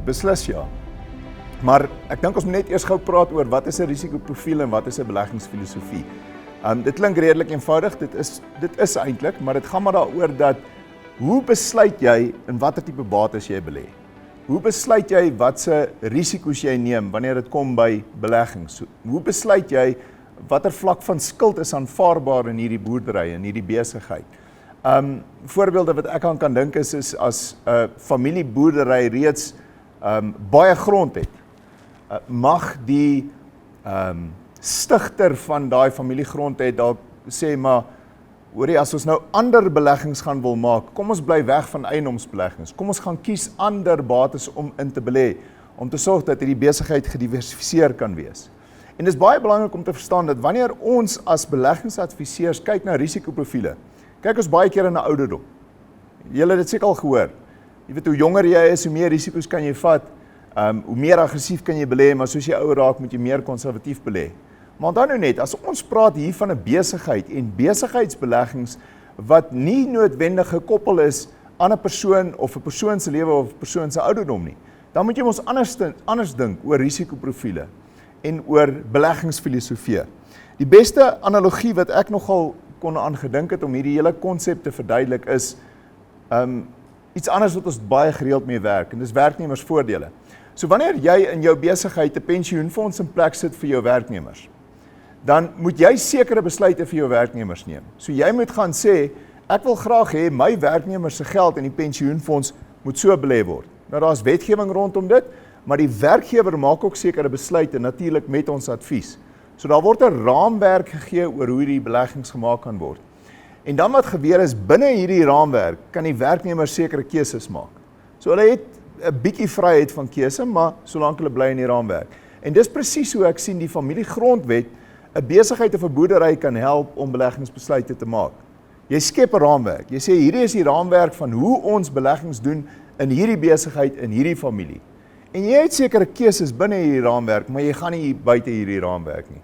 beslis ja. Maar ek dink ons moet net eers gou praat oor wat is 'n risikoprofiel en wat is 'n beleggingsfilosofie. Dit klink redelik eenvoudig, dit is eintlik, maar dit gaan maar daaroor dat hoe besluit jy in watter tipe bates jy belê? Hoe besluit jy watse risiko's jy neem wanneer dit kom by beleggings? Hoe besluit jy watter vlak van skuld is aanvaarbaar in hierdie boerdery en hierdie besigheid? Voorbeelde wat ek aan kan dink is as 'n familieboerdery reeds baie grond het, mag die stigter van daai familiegrond het dalk sê, maar hoorie, as ons nou ander beleggings gaan wil maak, kom ons bly weg van eiendomsbeleggings. Kom ons gaan kies ander bates om in te belê, om te sorg dat hierdie besigheid gediversifiseer kan wees. En dis baie belangrik om te verstaan dat wanneer ons as beleggingsadviseurs kyk na risikoprofiele, kyk ons baie keer in 'n ouderdom. Julle het dit seker al gehoor. Jy weet, hoe jonger jy is, hoe meer risiko's kan jy vat, hoe meer aggressief kan jy belê, maar soos jy ouer raak, moet jy meer konservatief belê. Maar dan nou net, as ons praat hier van 'n besigheid en besigheidsbeleggings wat nie noodwendig gekoppel is aan 'n persoon of 'n persoon se lewe of 'n persoon se ouderdom nie, dan moet jy ons anders dink oor risikoprofiele en oor beleggingsfilosofie. Die beste analogie wat ek nogal kon aangedink het om hierdie hele konsep te verduidelik is iets anders wat ons baie gereeld mee werk, en dis werknemersvoordele. So wanneer jy in jou besigheid 'n pensioenfonds in plek sit vir jou werknemers, dan moet jy sekere besluite vir jou werknemers neem. So jy moet gaan sê, ek wil graag hê my werknemers se geld in die pensioenfonds moet so belê word. Nou daar's wetgewing rondom dit, maar die werkgewer maak ook sekere besluite natuurlik met ons advies. So daar word 'n raamwerk gegee oor hoe die beleggings gemaak kan word. En dan wat gebeur is, binne hierdie raamwerk kan die werknemer sekere keuses maak. So hulle het 'n bietjie vryheid van keuse, maar solank hulle bly in die raamwerk. En dis presies hoe ek sien die familiegrondwet 'n besigheid of 'n boerdery kan help om beleggingsbesluite te maak. Jy skep 'n raamwerk. Jy sê hierdie is die raamwerk van hoe ons beleggings doen in hierdie besigheid, in hierdie familie. En jy het sekere keuses binne hierdie raamwerk, maar jy gaan nie buite hierdie raamwerk nie.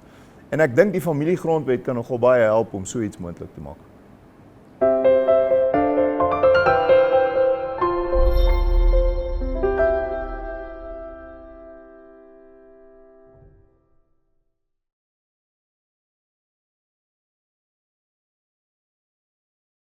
En ek dink die familiegrondwet kan nogal baie help om so iets moontlik te maak.